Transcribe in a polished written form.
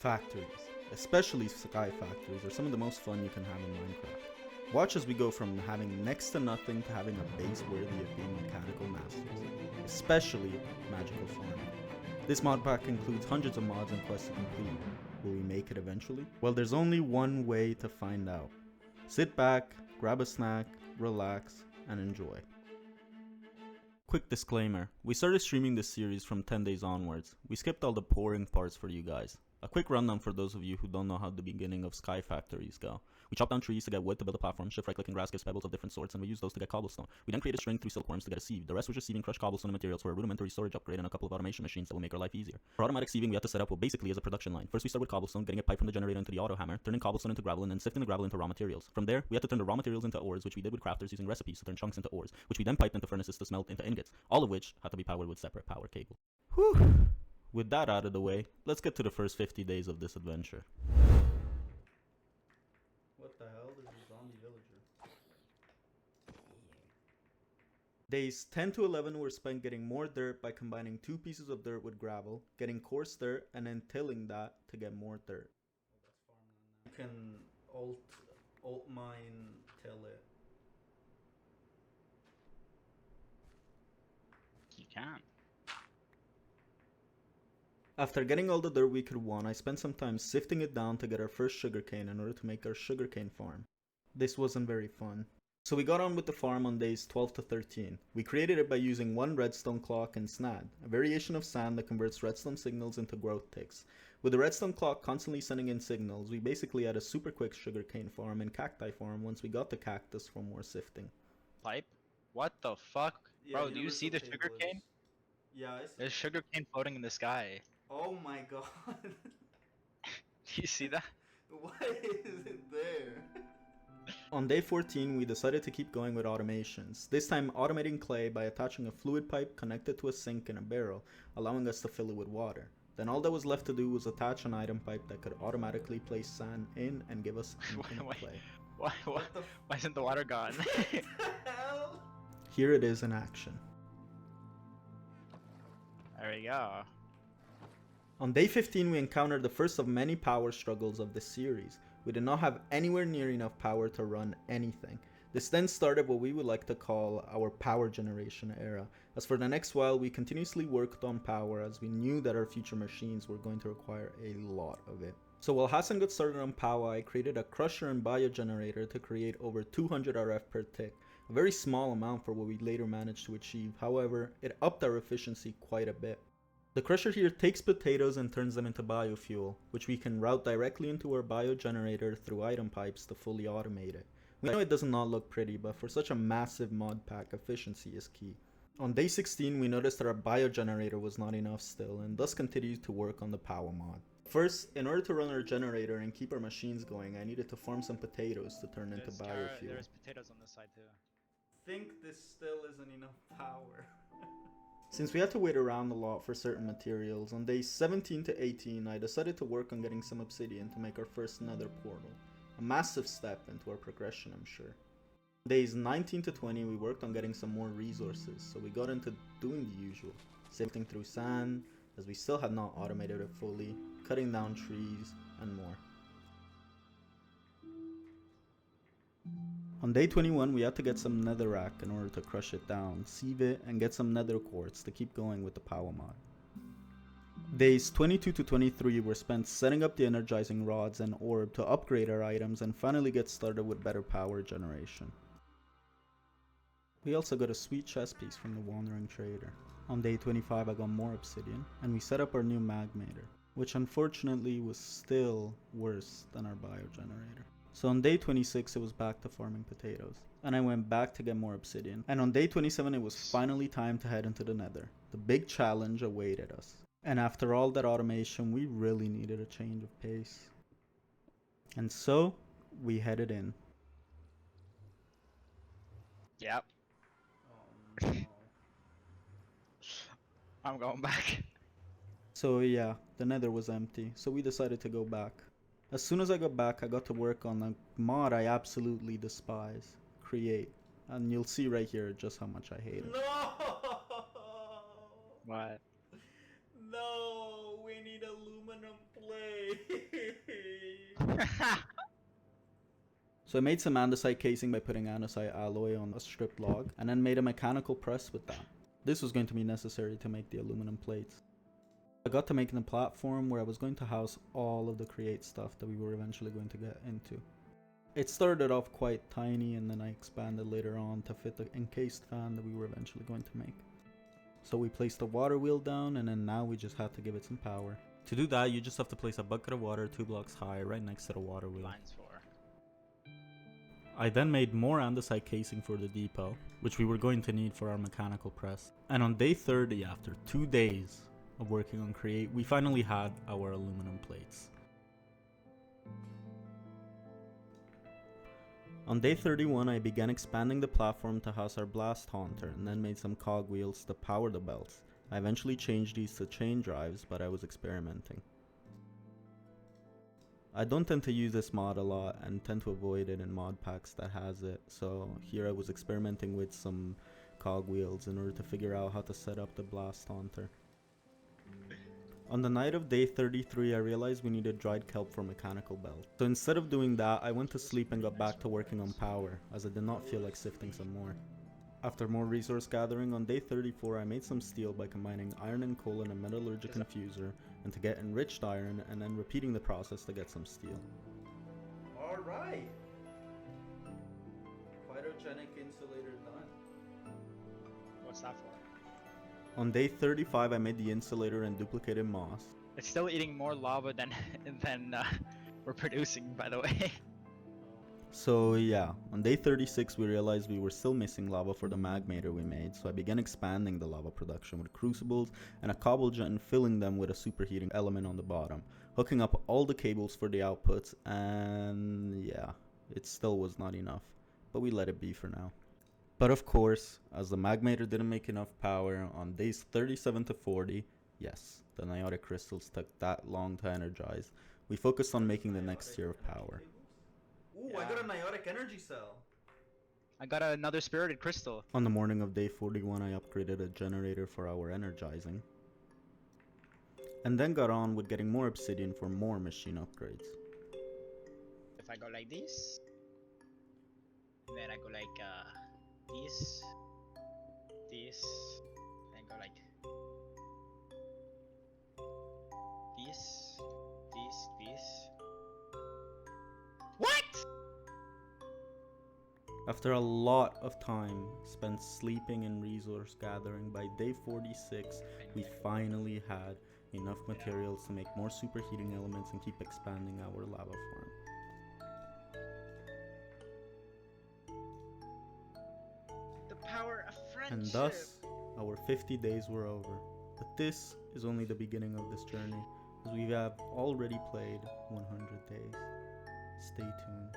Factories, especially sky factories, are some of the most fun you can have in Minecraft. Watch as we go from having next to nothing to having a base worthy of being mechanical masters, especially magical farming. This mod pack includes hundreds of mods and quests to complete. Will we make it eventually? Well, there's only one way to find out. Sit back, grab a snack, relax, and enjoy. Quick disclaimer, we started streaming this series from 10 days onwards. We skipped all the boring parts for you guys. A quick rundown for those of you who don't know how the beginning of sky factories go. We chop down trees to get wood to build a platform, shift right clicking grass gives pebbles of different sorts, and we use those to get cobblestone. We then create a string through silkworms to get a sieve. The rest was just sieving crushed cobblestone and materials for a rudimentary storage upgrade and a couple of automation machines that will make our life easier. For automatic sieving, we have to set up what basically is a production line. First we start with cobblestone, getting it piped from the generator into the auto hammer, turning cobblestone into gravel, and then sifting the gravel into raw materials. From there, we had to turn the raw materials into ores, which we did with crafters using recipes to turn chunks into ores, which we then piped into furnaces to smelt into ingots, all of which had to be powered with separate power cables. Whew! With that out of the way, let's get to the first 50 days of this adventure. What the hell? This is a zombie villager. Days 10 to 11 were spent getting more dirt by combining 2 pieces of dirt with gravel, getting coarse dirt, and then tilling that to get more dirt. You can alt mine till it. You can. After getting all the dirt we could want, I spent some time sifting it down to get our first sugarcane in order to make our sugarcane farm. This wasn't very fun. So we got on with the farm on days 12 to 13. We created it by using one redstone clock and snad, a variation of sand that converts redstone signals into growth ticks. With the redstone clock constantly sending in signals, we basically had a super quick sugarcane farm and cacti farm once we got the cactus for more sifting. Pipe? What the fuck? Yeah, Bro, do you see the sugar cane? Yeah, I see. There's sugar cane floating in the sky. Oh my god. Do you see that? Why is it there? On day 14, we decided to keep going with automations, this time automating clay by attaching a fluid pipe connected to a sink in a barrel, allowing us to fill it with water. Then all that was left to do was attach an item pipe that could automatically place sand in and give us infinite clay. Why isn't the water gone? What the hell? Here it is in action. There we go. On day 15, we encountered the first of many power struggles of this series. We did not have anywhere near enough power to run anything. This then started what we would like to call our power generation era. As for the next while, we continuously worked on power as we knew that our future machines were going to require a lot of it. So while Hassan got started on power, I created a crusher and biogenerator to create over 200 RF per tick. A very small amount for what we later managed to achieve, however, it upped our efficiency quite a bit. The crusher here takes potatoes and turns them into biofuel, which we can route directly into our biogenerator through item pipes to fully automate it. We know it does not look pretty, but for such a massive mod pack, efficiency is key. On day 16, we noticed that our biogenerator was not enough still, and thus continued to work on the power mod. First, in order to run our generator and keep our machines going, I needed to farm some potatoes to turn into biofuel. There's potatoes on this side too. Think this still isn't enough power. Since we had to wait around a lot for certain materials, on days 17 to 18 I decided to work on getting some obsidian to make our first nether portal. A massive step into our progression, I'm sure. Days 19 to 20 we worked on getting some more resources, so we got into doing the usual. Sifting through sand, as we still had not automated it fully, cutting down trees, and more. On day 21, we had to get some netherrack in order to crush it down, sieve it, and get some nether quartz to keep going with the power mod. Days 22 to 23 were spent setting up the energizing rods and orb to upgrade our items and finally get started with better power generation. We also got a sweet chest piece from the Wandering Trader. On day 25 I got more obsidian, and we set up our new magmator, which unfortunately was still worse than our biogenerator. So on day 26 it was back to farming potatoes, and I went back to get more obsidian, and on day 27 it was finally time to head into the nether. The big challenge awaited us. And after all that automation, we really needed a change of pace. And so, we headed in. Yep. Oh no. I'm going back. So yeah, the nether was empty, so we decided to go back. As soon as I got back, I got to work on a mod I absolutely despise, Create. And you'll see right here just how much I hate it. No! What? No, we need aluminum plate. So I made some andesite casing by putting andesite alloy on a stripped log, and then made a mechanical press with that. This was going to be necessary to make the aluminum plates. I got to making a platform where I was going to house all of the create stuff that we were eventually going to get into. It started off quite tiny, and then I expanded later on to fit the encased fan that we were eventually going to make. So we placed the water wheel down, and then now we just have to give it some power. To do that, you just have to place a bucket of water 2 blocks high right next to the water wheel. Lines for. I then made more andesite casing for the depot, which we were going to need for our mechanical press. And on day 30, after 2 days of working on Create, we finally had our aluminum plates. On day 31, I began expanding the platform to house our blast haunter, and then made some cogwheels to power the belts. I eventually changed these to chain drives, but I was experimenting. I don't tend to use this mod a lot and tend to avoid it in mod packs that has it, so here I was experimenting with some cogwheels in order to figure out how to set up the blast haunter. On the night of day 33, I realized we needed dried kelp for mechanical belt. So instead of doing that, I went to sleep and got back to working on power, as I did not feel like sifting some more. After more resource gathering, on day 34 I made some steel by combining iron and coal in a metallurgic infuser, and to get enriched iron, and then repeating the process to get some steel. Alright! Phytogenic insulator done. What's that for? On day 35 I made the insulator and duplicated moss. It's still eating more lava than we're producing, by the way. So yeah, on day 36 we realized we were still missing lava for the magmator we made, so I began expanding the lava production with crucibles and a cobble jet and filling them with a superheating element on the bottom, hooking up all the cables for the outputs, and yeah, it still was not enough, but we let it be for now. But of course, as the magmator didn't make enough power, on days 37 to 40, yes, the niotic crystals took that long to energize, we focused on making the next tier of power. Ooh, Yeah. I got a niotic energy cell! I got another spirited crystal. On the morning of day 41, I upgraded a generator for our energizing. And then got on with getting more obsidian for more machine upgrades. If I go like this, then I go like this, then go like this. What? After a lot of time spent sleeping and resource gathering, by day 46, we finally had enough materials to make more superheating elements and keep expanding our lava farm. The power of friendship. And thus, our 50 days were over. But this is only the beginning of this journey, as we have already played 100 days. Stay tuned.